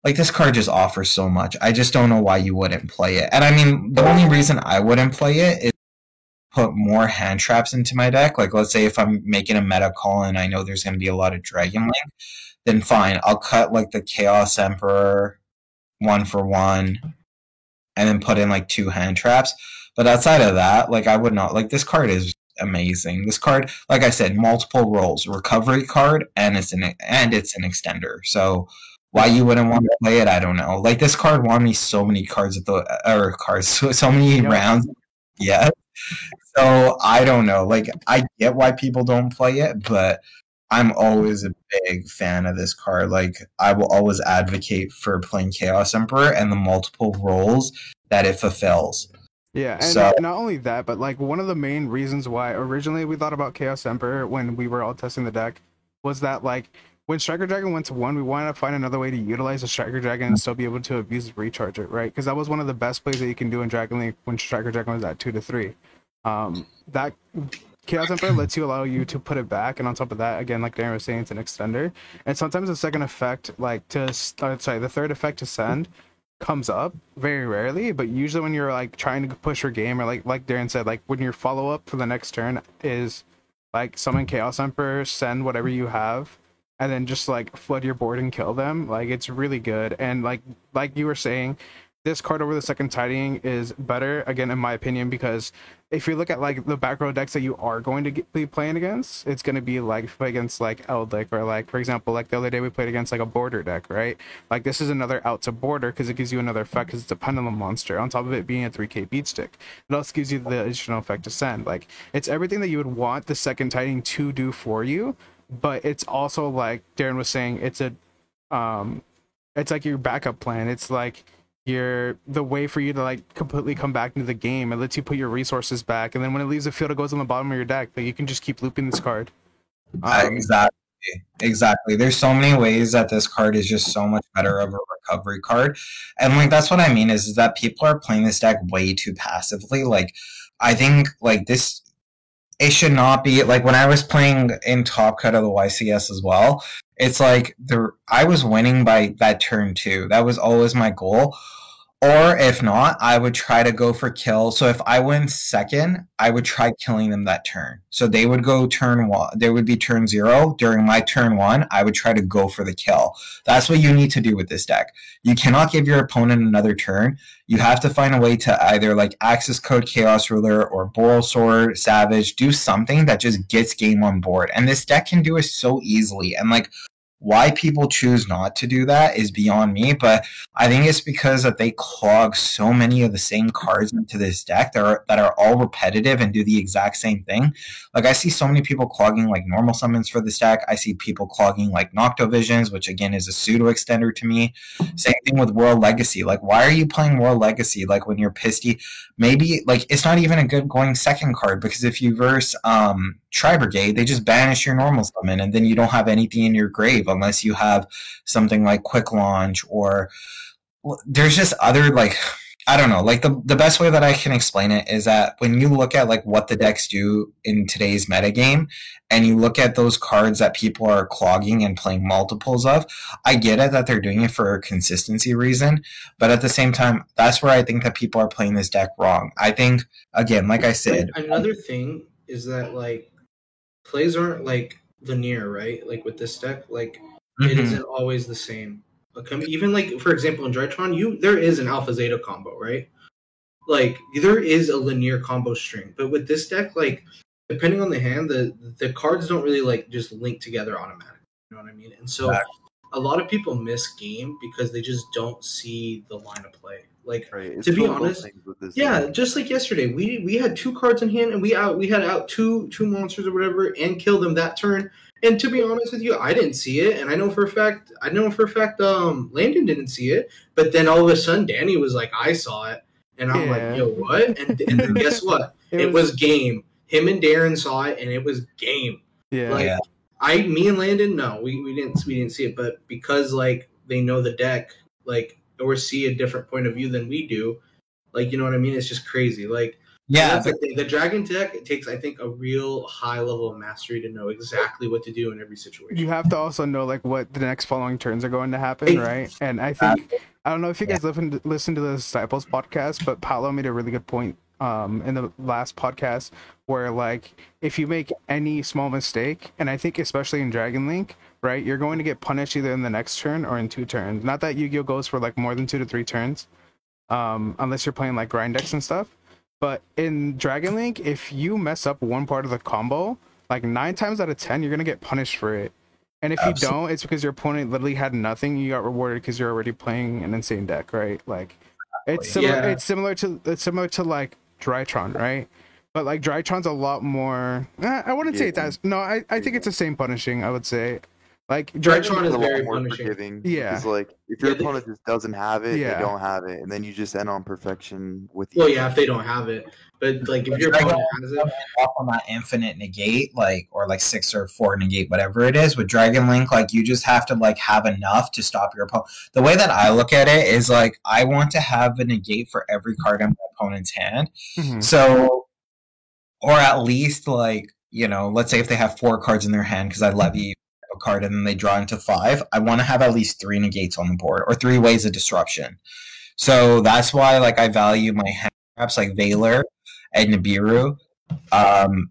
Like, this card just offers so much. I just don't know why you wouldn't play it. And I mean, the only reason I wouldn't play it is put more hand traps into my deck. Like, let's say if I'm making a meta call and I know there's going to be a lot of Dragon Link, then fine, I'll cut like the Chaos Emperor 1 for 1 and then put in like 2 hand traps. But outside of that, like, I would not. Like, this card is amazing. This card, like I said, multiple roles, recovery card, and it's an extender. So why you wouldn't want to play it, I don't know. Like, this card won me so many cards so many rounds. Yeah. So I don't know. Like, I get why people don't play it, but I'm always a big fan of this card. Like, I will always advocate for playing Chaos Emperor and the multiple roles that it fulfills. Yeah, and So, not only that, but like one of the main reasons why originally we thought about Chaos Emperor when we were all testing the deck was that like when Striker Dragon went to 1, we wanted to find another way to utilize the Striker Dragon and still be able to abuse it, recharge it, right? Because that was one of the best plays that you can do in Dragon League when Striker Dragon was at 2 to 3. That Chaos Emperor lets you allow you to put it back, and on top of that, again, like Darren was saying, it's an extender. And sometimes the second effect, like the third effect to send comes up very rarely, but usually when you're like trying to push your game, or like Darren said, like when your follow up for the next turn is like summon Chaos Emperor, send whatever you have, and then just like flood your board and kill them. Like it's really good, and like you were saying, this card over the second tidying is better, again, in my opinion, because if you look at like the back row decks that you are going to be playing against, it's going to be like against like Eldlik, or like, for example, like the other day we played against like a border deck, right? Like this is another out to border because it gives you another effect because it's a pendulum monster on top of it being a 3k beat stick. It also gives you the additional effect to send. Like it's everything that you would want the second tidying to do for you, but it's also like Darren was saying, it's like your backup plan. It's like the way for you to like completely come back into the game. It lets you put your resources back, and then when it leaves the field, it goes on the bottom of your deck. Like you can just keep looping this card. Exactly. There's so many ways that this card is just so much better of a recovery card, and like that's what I mean is that people are playing this deck way too passively. Like I think like this. It should not be like when I was playing in Top Cut of the YCS as well. It's like I was winning by that turn 2. That was always my goal. Or if not, I would try to go for kill. So if I win second, I would try killing them that turn. So they would go turn 1. They would be turn 0. During my turn 1, I would try to go for the kill. That's what you need to do with this deck. You cannot give your opponent another turn. You have to find a way to either like Access Code Chaos Ruler or Boral Sword, Savage, do something that just gets game on board. And this deck can do it so easily. And like why people choose not to do that is beyond me, but I think it's because that they clog so many of the same cards into this deck that are all repetitive and do the exact same thing. Like I see so many people clogging like normal summons for this deck. I see people clogging like Nocto Visions, which again is a pseudo extender to me. Same thing with World Legacy. Like why are you playing World Legacy like when you're pissy? Maybe like it's not even a good going second card because if you verse Tri Brigade, they just banish your normal summon and then you don't have anything in your grave unless you have something like Quick Launch or there's just other like I don't know, like the best way that I can explain it is that when you look at like what the decks do in today's metagame and you look at those cards that people are clogging and playing multiples of, I get it that they're doing it for a consistency reason, but at the same time, that's where I think that people are playing this deck wrong. I think, again, like I said... Another thing is that like plays aren't like linear, right? Like with this deck, like it isn't always the same. Even like for example in Drytron, there is an Alpha Zeta combo, right? Like there is a linear combo string, but with this deck, like depending on the hand, the cards don't really like just link together automatically. You know what I mean? And so a lot of people miss game because they just don't see the line of play. Like to be honest, yeah, just like yesterday, we had 2 cards in hand and we had out two monsters or whatever and killed them that turn. And to be honest with you, I didn't see it, and I know for a fact, Landon didn't see it. But then all of a sudden, Danny was like, "I saw it," and I'm like, "Yo, what?" And then guess what? It was game. Him and Darren saw it, and it was game. Yeah. Like me and Landon, no, we didn't see it, but because like they know the deck, like or see a different point of view than we do, like you know what I mean? It's just crazy, like. Yeah, the Dragon deck, it takes, I think, a real high level of mastery to know exactly what to do in every situation. You have to also know like what the next following turns are going to happen, right? And I think I don't know if you guys listen to the Disciples podcast, but Paolo made a really good point in the last podcast where like if you make any small mistake, and I think especially in Dragon Link, right, you're going to get punished either in the next turn or in 2 turns. Not that Yu-Gi-Oh goes for like more than 2 to 3 turns, unless you're playing like grind decks and stuff. But in Dragon Link, if you mess up one part of the combo, like 9 times out of 10, you're going to get punished for it. And if you don't, it's because your opponent literally had nothing. You got rewarded because you're already playing an insane deck, right? Like, it's similar to like Drytron, right? But like Drytron's a lot more. I wouldn't say it's as. No, I think it's the same punishing. I would say, like Drytron is a very lot more punishing. forgiving. Yeah. Because like if your Yeah, they- opponent just doesn't have it, Yeah. they don't have it, and then you just end on perfection with you. Well, yeah, if they don't have it, but like if your opponent has it, Up on that infinite negate, like or like 6 or 4 negate, whatever it is, with Dragon Link, like you just have to like have enough to stop your opponent. The way that I look at it is like I want to have a negate for every card in my opponent's hand. Mhm. So, or at least like, you know, let's say if they have 4 cards in their hand because I levy a card and then they draw into 5, I want to have at least 3 negates on the board or 3 ways of disruption. So that's why like I value my hand traps like Valor and Nibiru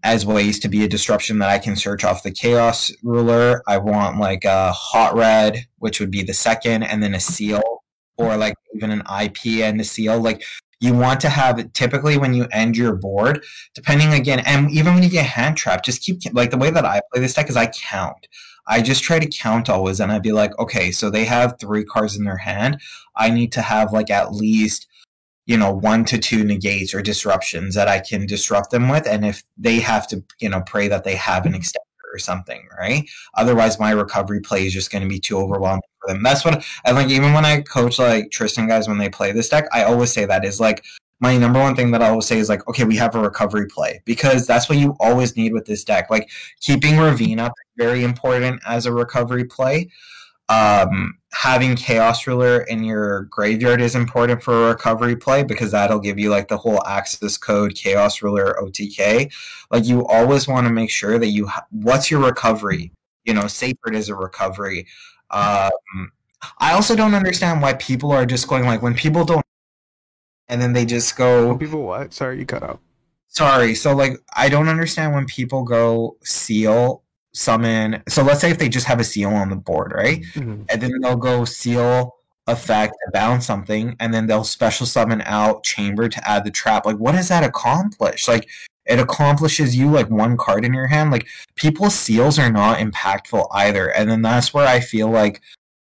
as ways to be a disruption that I can search off the Chaos Ruler. I want like a Hot Red, which would be the second, and then a Seal, or like even an IP and a Seal. Like you want to have typically when you end your board, depending again, and even when you get hand trapped, just keep like the way that I play this deck is I count. I just try to count always, and I'd be like, okay, so they have 3 cards in their hand. I need to have like at least 1 to 2 negates or disruptions that I can disrupt them with, and if they have to pray that they have an extender or something, right? Otherwise my recovery play is just going to be too overwhelming for them. That's what I like. Even when I coach like Tristan guys when they play this deck, I always say that is like my number one thing that I always say is like, okay, we have a recovery play, because that's what you always need with this deck. Like keeping Ravine up is very important as a recovery play. Having Chaos Ruler in your graveyard is important for a recovery play, because that'll give you like the whole access code Chaos Ruler OTK. Like you always want to make sure that what's your recovery? Sacred is a recovery. I also don't understand why people are just going like when people don't, and then they just go. People what? Sorry, you cut out. Sorry. So like I don't understand when people go Seal, summon. So let's say if they just have a Seal on the board, right? Mhm. And then they'll go Seal effect to bounce something, and then they'll special summon out Chamber to add the trap. Like what does that accomplish? Like it accomplishes you like 1 card in your hand. Like people's Seals are not impactful either. And then that's where I feel like,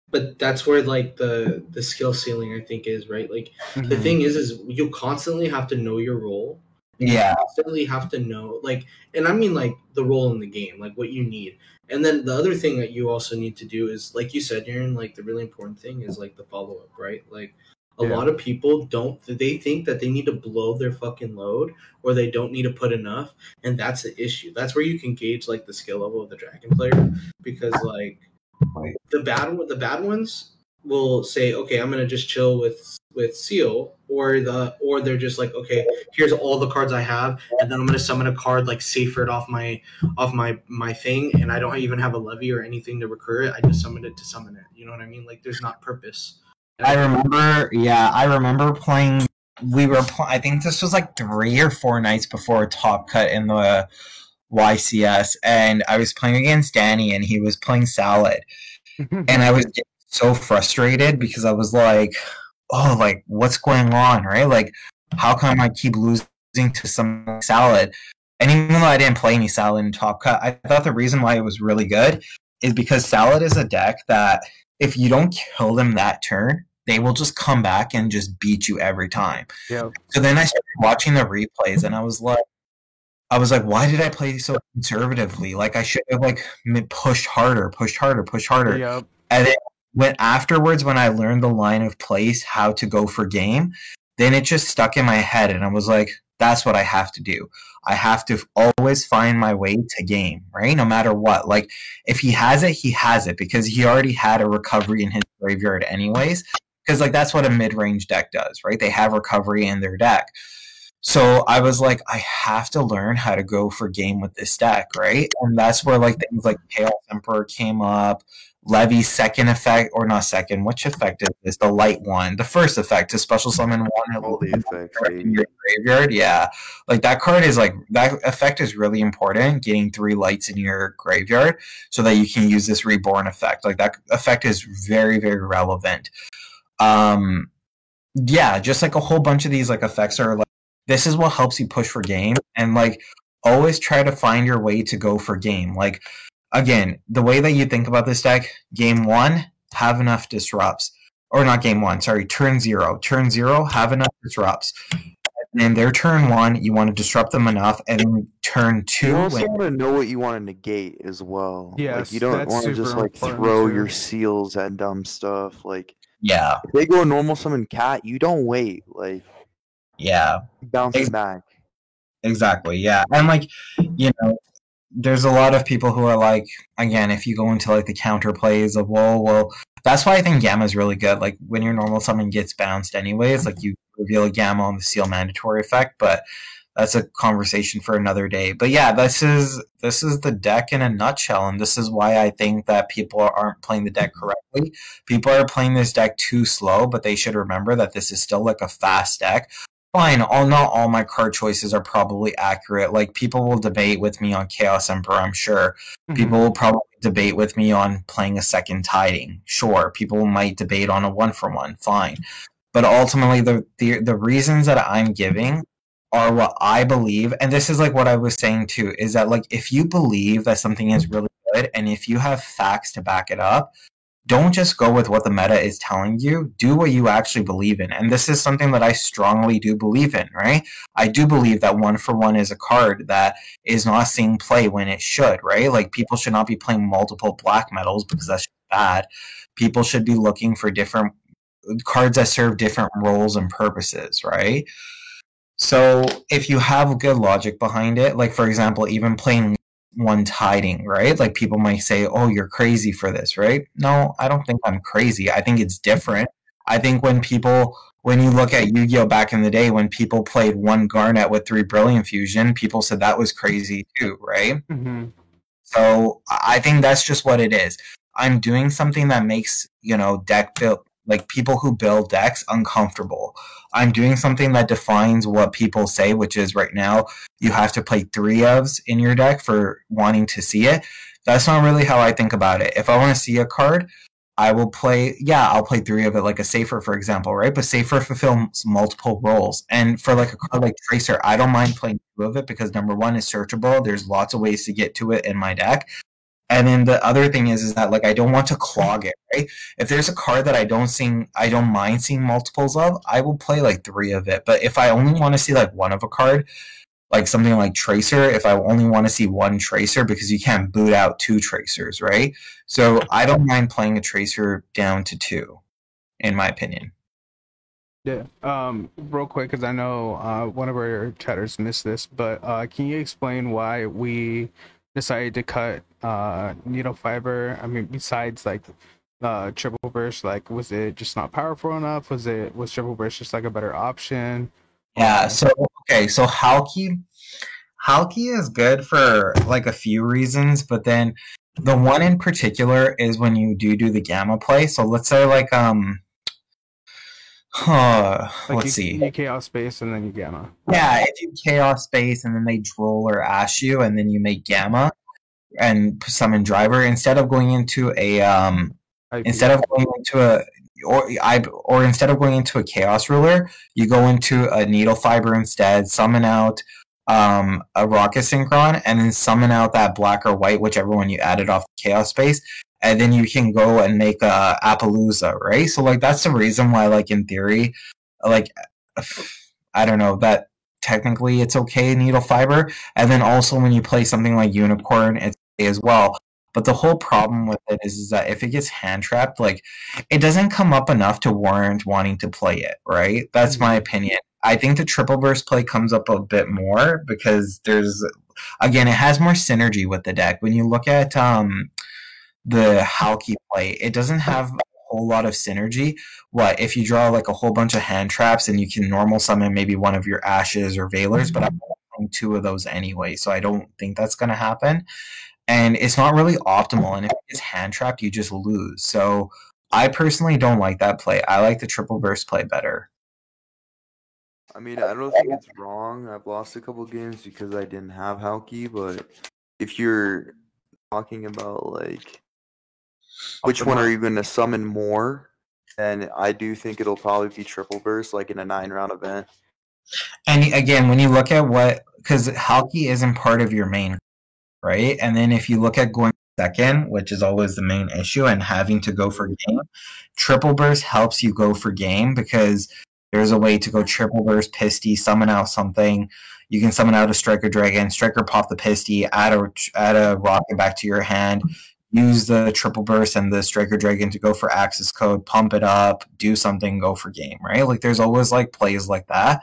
but that's where like the skill ceiling I think is, right? Like the Mhm. thing is you constantly have to know your role. yeah, You constantly have to know, like, and I mean like the role in the game, like what you need. And then the other thing that you also need to do is, like you said, Aaron, like the really important thing is like the follow up, right? Like a Yeah. lot of people they think that they need to blow their fucking load, or they don't need to put enough, and that's the issue. That's where you can gauge like the skill level of the dragon player, because like the bad ones will say, okay, I'm gonna just chill with Seal, or they're just like, okay, here's all the cards I have, and then I'm gonna summon a card like Sacred off my thing, and I don't even have a levy or anything to recur it. I just summoned it to summon it. You know what I mean? Like there's not purpose. I remember playing. I think this was like 3 or 4 nights before Top Cut in the YCS, and I was playing against Danny, and he was playing Salad, and I was getting so frustrated because I was like, oh, like what's going on, right? Like how come I keep losing to some Salad? And even though I didn't play any Salad in Top Cut, I thought the reason why it was really good is because Salad is a deck that if you don't kill them that turn, they will just come back and just beat you every time. Yeah. So then I started watching the replays, and I was like, why did I play so conservatively? Like I should have like pushed harder. Yep. And then afterwards, when I learned the line of plays, how to go for game, then it just stuck in my head, and I was like, that's what I have to do. I have to always find my way to game, right? No matter what. Like if he has it because he already had a recovery in his graveyard anyways. Because like that's what a mid-range deck does, right? They have recovery in their deck. So I was like, I have to learn how to go for game with this deck, right? And that's where like things like Chaos Emperor came up. Levy's second effect, or not second, which effect is this? The light one. The first effect to special summon one All the effects, in your graveyard. Yeah. Like that card is like, that effect is really important, getting 3 lights in your graveyard so that you can use this reborn effect. Like that effect is very, very relevant. Yeah, just like a whole bunch of these like effects are like, this is what helps you push for game, and like always try to find your way to go for game. Like again, the way that you think about this deck, game 1, have enough disrupts. Or not game 1, sorry, turn 0. Turn 0, have enough disrupts. in their turn 1, you want to disrupt them enough, and then turn 2, You also want to know what you want to negate as well. Yes, you don't that's want to just super like important, throw too. your seals at dumb stuff. Like yeah, if they go normal summon cat, you don't wait. Like yeah, bounce it back. exactly, yeah. And like, you know, there's a lot of people who are like, again, if you go into like the counter plays of well, that's why I think Gamma is really good. Like when your normal summon gets bounced anyways, like you reveal a Gamma on the seal mandatory effect, but that's a conversation for another day. But yeah, this is the deck in a nutshell, and this is why I think that people aren't playing the deck correctly. People are playing this deck too slow, but they should remember that this is still like a fast deck. Fine, not all my card choices are probably accurate. Like people will debate with me on Chaos Emperor, I'm sure. Mhm. People will probably debate with me on playing a second tiding. Sure, people might debate on a 1-for-1. Fine, but ultimately, the reasons that I'm giving are what I believe, and this is like what I was saying too, is that like if you believe that something is really good, and if you have facts to back it up, don't just go with what the meta is telling you. Do what you actually believe in. And this is something that I strongly do believe in, right? I do believe that 1-for-1 is a card that is not seeing play when it should, right? Like people should not be playing multiple black metals because that's bad. People should be looking for different cards that serve different roles and purposes, right? So if you have good logic behind it, like for example, even playing 1 tiding, right? Like people might say, "Oh, you're crazy for this," right? No, I don't think I'm crazy. I think it's different. I think when you look at Yu-Gi-Oh back in the day, when people played 1 Garnet with 3 Brilliant Fusion, people said that was crazy too, right? Mm-hmm. So I think that's just what it is. I'm doing something that makes, deck build, like people who build decks, uncomfortable. I'm doing something that defines what people say, which is right now you have to play 3 ofs in your deck for wanting to see it. That's not really how I think about it. If I want to see a card, I'll play 3 of it, like a Safer, for example, right? But Safer fulfills multiple roles. And for like a card like Tracer, I don't mind playing 2 of it because number 1 is searchable. There's lots of ways to get to it in my deck. And then the other thing is that like I don't want to clog it, right? If there's a card that I don't mind seeing multiples of, I will play like 3 of it. But if I only want to see like 1 of a card, like something like Tracer, if I only want to see 1 Tracer, because you can't boot out 2 Tracers, right? So I don't mind playing a Tracer down to 2, in my opinion. Yeah. Real quick, because I know one of our chatters missed this, but can you explain why we decided to cut needle fiber? I mean, besides like triple burst, like was it just not powerful enough? Was triple burst just like a better option? Yeah. So Halki is good for like a few reasons, but then the one in particular is when you do the Gamma play. So let's say like let's see. You chaos space and then you Gamma. Yeah, if you chaos space and then they droll or ash you and then you make Gamma and summon driver instead of going into a instead of going into a chaos ruler, you go into a needle fiber instead, summon out a rocket synchron, and then summon out that black or white, whichever one you added off the chaos space, and then you can go and make a Appaloosa, right? So like that's the reason why, like in theory, like I don't know, that technically it's okay needle fiber, and then also when you play something like Unicorn, it's okay as well. But the whole problem with it is that if it gets hand trapped, like it doesn't come up enough to warrant wanting to play it, right? That's my opinion. I think the triple burst play comes up a bit more because it has more synergy with the deck. When you look at the Halki play, it doesn't have a whole lot of synergy. What if you draw like a whole bunch of hand traps and you can normal summon maybe one of your Ashes or Veilers, but I'm playing 2 of those anyway, so I don't think that's going to happen. And it's not really optimal, and if it's hand trapped, you just lose. So I personally don't like that play. I like the triple burst play better. I mean, I don't think it's wrong. I've lost a couple games because I didn't have Halki, but if you're talking about like which one are you going to summon more, then I do think it'll probably be triple burst, like in a 9-round event. And again, when you look at because Halki isn't part of your main, right? And then if you look at going second, which is always the main issue, and having to go for game, triple burst helps you go for game because There's a way to go triple burst Pisty, summon out something. You can summon out a Striker Dragon, Striker pop the Pisty, add a rocket back to your hand, use the triple burst and the Striker Dragon to go for access code, pump it up, do something, go for game, right? Like there's always like plays like that.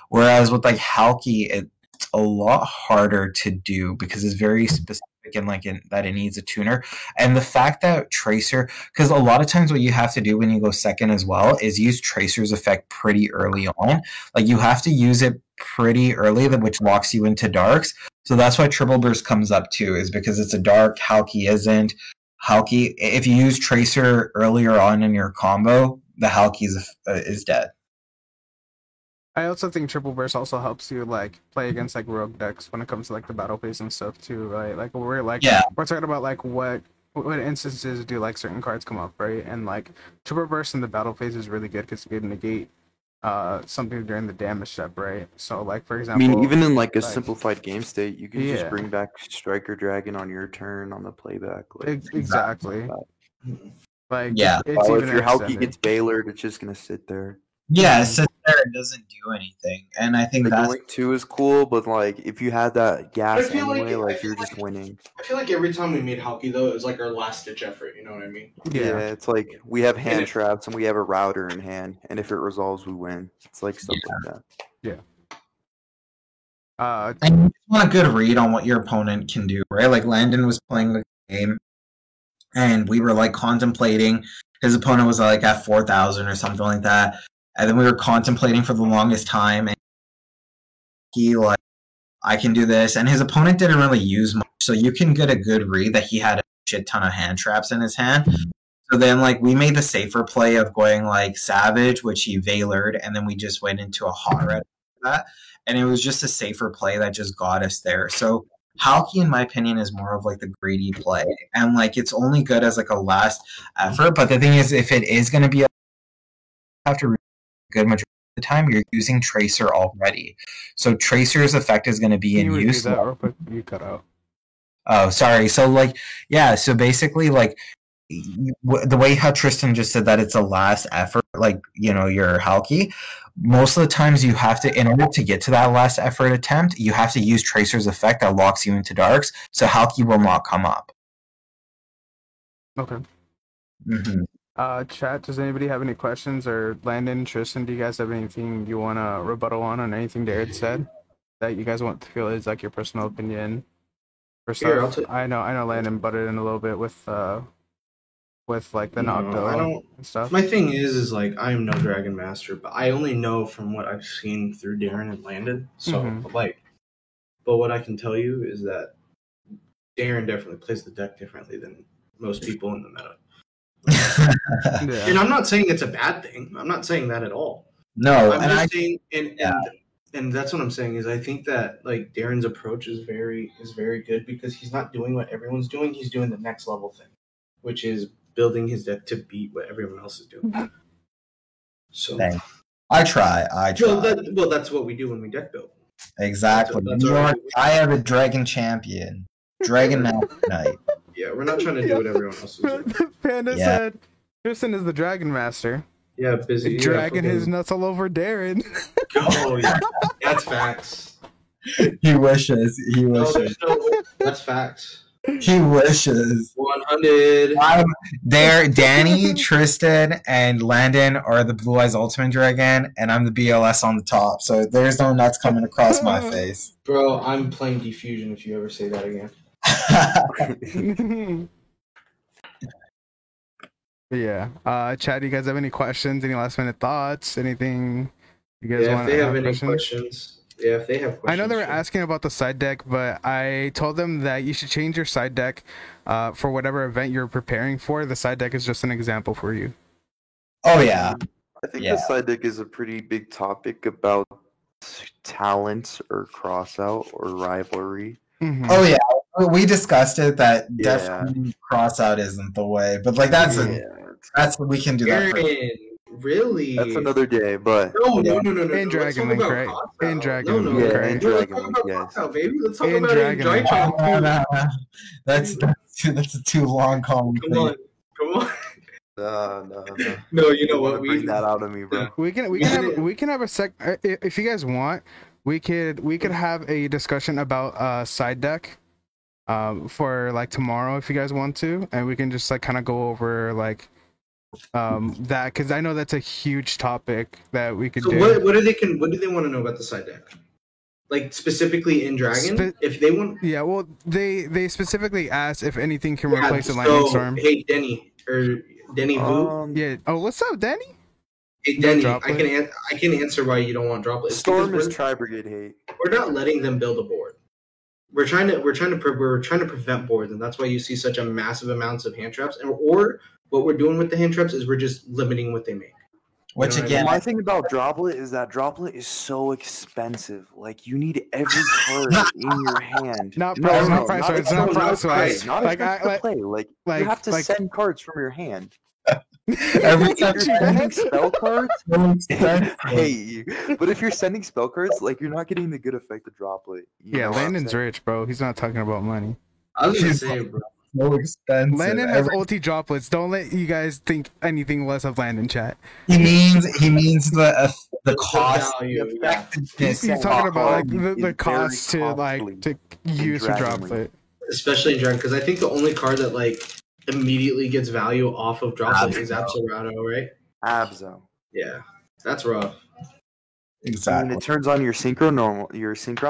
Whereas with like Halki, it's a lot harder to do because it's very specific and that it needs a tuner. And the fact that Tracer, because a lot of times what you have to do when you go second as well is use Tracer's effect pretty early on. Like you have to use it pretty early, which locks you into darks. So that's why triple burst comes up too, is because it's a dark. Halki isn't. Halki, if you use Tracer earlier on in your combo, the Halki is dead. I also think triple burst also helps you like play against like rogue decks when it comes to like the battle phase and stuff too, right? Like we're talking about like what instances do like certain cards come up, right? And like triple burst in the battle phase is really good because you can negate something during the damage step, right? So like for example, I mean, even in like a simplified game state, you can just bring back Striker Dragon on your turn on the playback. Like, exactly. Like if your Halki gets Bailored, it's just gonna sit there. Yeah, it sits there and doesn't do anything. And I think that's Link 2 is cool, but like if you had that gas anyway, like you're just winning. I feel like every time we made Halki though, it was like our last ditch effort, you know what I mean? Yeah, it's like we have hand traps and we have a router in hand, and if it resolves we win. It's like stuff like that. Yeah. And you want a good read on what your opponent can do, right? Like Landon was playing the game and we were like contemplating, his opponent was like at 4,000 or something like that. And then we were contemplating for the longest time, and he like, I can do this. And his opponent didn't really use much, so you can get a good read that he had a shit ton of hand traps in his hand. So then, like, we made the safer play of going like Savage, which he Veilered, and then we just went into a hot red for that. And it was just a safer play that just got us there. So Halki, in my opinion, is more of like the greedy play, and like it's only good as like a last effort. But the thing is, if it is going to be after good majority of the time, you're using Tracer already. So Tracer's effect is going to be in use. That real quick? You cut out. Oh, sorry. So like, yeah. So basically, like the way how Tristan just said that it's a last effort, like your Halki. Most of the times, you have to, in order to get to that last effort attempt, you have to use Tracer's effect that locks you into darks. So Halki will not come up. Okay. Mm-hmm. Chat, does anybody have any questions? Or Landon, Tristan, do you guys have anything you want to rebuttal on anything Darren said that you guys want to feel is like your personal opinion? I know Landon butted in a little bit with like the Nocto and stuff. My thing is like I am no Dragon Master, but I only know from what I've seen through Darren and Landon. So but what I can tell you is that Darren definitely plays the deck differently than most people in the meta. And I'm not saying it's a bad thing. I'm not saying that at all. No, I'm just saying, and that's what I'm saying is I think that like Darren's approach is very good because he's not doing what everyone's doing. He's doing the next level thing, which is building his deck to beat what everyone else is doing. So I try. Well, that's what we do when we deck build. Exactly. I have a Dragon Champion, Dragon Knight. Yeah, we're not trying to do what everyone else is doing. Panda said, Tristan is the Dragon Master. Yeah, busy. Dragging his nuts all over Darren. Oh, yeah. That's facts. He wishes. That's facts. He wishes. 100. There, Danny, Tristan, and Landon are the Blue Eyes Ultimate Dragon, and I'm the BLS on the top. So there's no nuts coming across my face. Bro, I'm playing Diffusion if you ever say that again. Yeah. Chad, do you guys have any questions? Any last minute thoughts? Anything you guys want to have questions? Yeah, if they have questions. I know they were asking about the side deck, but I told them that you should change your side deck for whatever event you're preparing for. The side deck is just an example for you. Oh, yeah. I think the side deck is a pretty big topic about talent or crossout or rivalry. Mm-hmm. Oh, yeah. We discussed it that definitely crossout isn't the way, but like that's what we can do. Really? That's another day, but no. In Dragon Link, right? In Dragon Link, right? In Dragon Link, yes. Baby, let's talk about Dragon Link. That's a too long conversation. Come on. No. No, you know You what? want to bring that out of me, bro. We can have a sec. If you guys want, we could have a discussion about side deck, for like tomorrow if you guys want to, and we can just like kind of go over like that, because I know that's a huge topic that we could So do. what do they want to know about the side deck? Like specifically in Dragon, if they want. Yeah, well, they specifically asked if anything can Yeah, replace a lightning storm. Hey, Denny Vu. Yeah. Oh, what's up, Danny? Hey, Denny, Droplet. I can answer why you don't want Droplet. It's Storm because is Tri-Brigade hate. we're not letting them build a board. We're trying to prevent boards, and that's why you see such a massive amounts of hand traps. Or what we're doing with the hand traps is we're just limiting what they make. Which You know what I again, My thing about Droplet is that Droplet is so expensive. Like, you need every card in your hand. Not price, not price, not it's not expensive price to wise. play. Not Like, expensive to play. Like, you have to like- send cards from your hand. every If time you're sending spell cards, I hate you. But if you're sending spell cards, like, you're not getting the good effect of Droplet. You Yeah, know what I'm Landon's saying? rich, bro. He's not talking about money. I was gonna say, bro. so expensive. Landon has ulti droplets. Don't let you guys think anything less of Landon, chat. He means the cost. value, the yeah. effectiveness He's talking about like is the very cost to costly like to use a Dragon League. droplet. Especially in Dragon, because I think the only card that like immediately gets value off of Droplet is Absolrado, right? Abzo. Yeah, that's rough. And Exactly. it turns on your synchro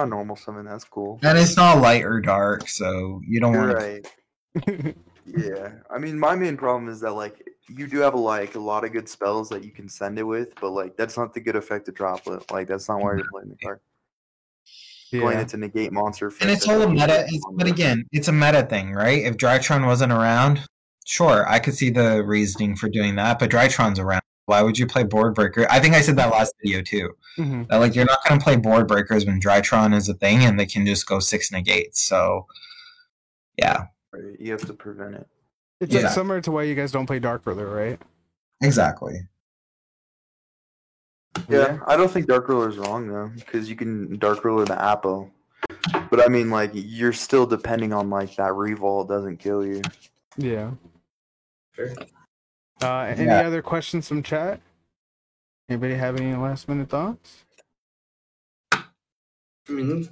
normal summon. That's cool. And it's not light or dark, so you don't You're want to. right. Yeah, I mean, my main problem is that like you do have a lot of good spells that you can send it with, but like that's not the good effect of Droplet. Like that's not why you're playing the card. Going Yeah. it to negate monster effect. And it's all a meta. But again, it's a meta thing, right? If Drytron wasn't around, sure, I could see the reasoning for doing that. But Drytron's around. Why would you play Board Breaker? I think I said that last video too. Mhm. That like you're not going to play Board Breakers when Drytron is a thing, and they can just go 6 negates. So, yeah, Right, you have to prevent it. It's Yeah. like similar to why you guys don't play Dark Ruler, right? exactly. Yeah, I don't think Dark Ruler is wrong though, because you can Dark Ruler the Apo. But I mean, like you're still depending on like that revolt doesn't kill you. Yeah. Sure. Any Yeah. other questions from chat? Anybody have any last minute thoughts? I mean,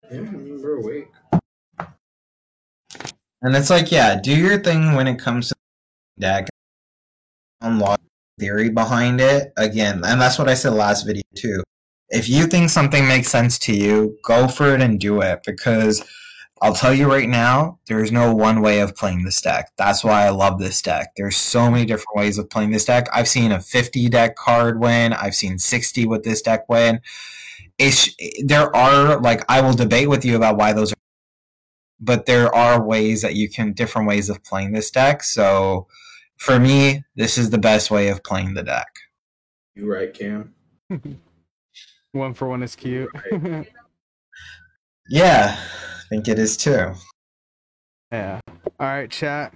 we're awake. And it's like, yeah, do your thing when it comes to deck. Unlock theory behind it again, and that's what I said last video too. If you think something makes sense to you, go for it and do it, because I'll tell you right now, there's no one way of playing this deck. That's why I love this deck. There's so many different ways of playing this deck. I've seen a 50 deck card win. I've seen 60 with this deck win. There are, like, I will debate with you about why those are, but there are ways that you can, different ways of playing this deck. So for me, this is the best way of playing the deck. You right, Cam? 1 for 1 is cute. Yeah, I think it is too. Yeah. All right, chat.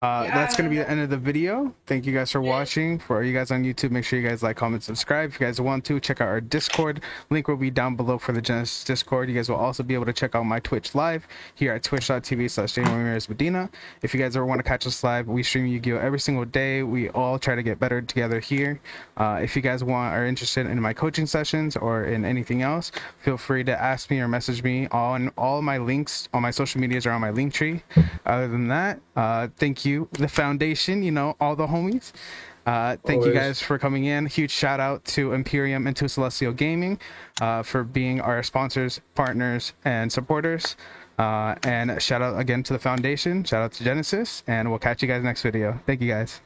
That's going to be the end of the video. Thank you guys for watching. For you guys on YouTube, make sure you guys like, comment, subscribe. If you guys want to, check out our Discord. Link will be down below for the Genesis Discord. You guys will also be able to check out my Twitch live here at twitch.tv/JRamirezMedina. If you guys ever want to catch us live, we stream Yu-Gi-Oh! Every single day. We all try to get better together here. If you guys are interested in my coaching sessions or in anything else, feel free to ask me or message me. All my links on my social medias are on my link tree. Other than that, thank you, the foundation, all the homies. Thank you guys for coming in. Huge shout out to Imperium and to Celestial Gaming for being our sponsors, partners, and supporters. And shout out again to the foundation. Shout out to Genesis, and we'll catch you guys next video. Thank you guys.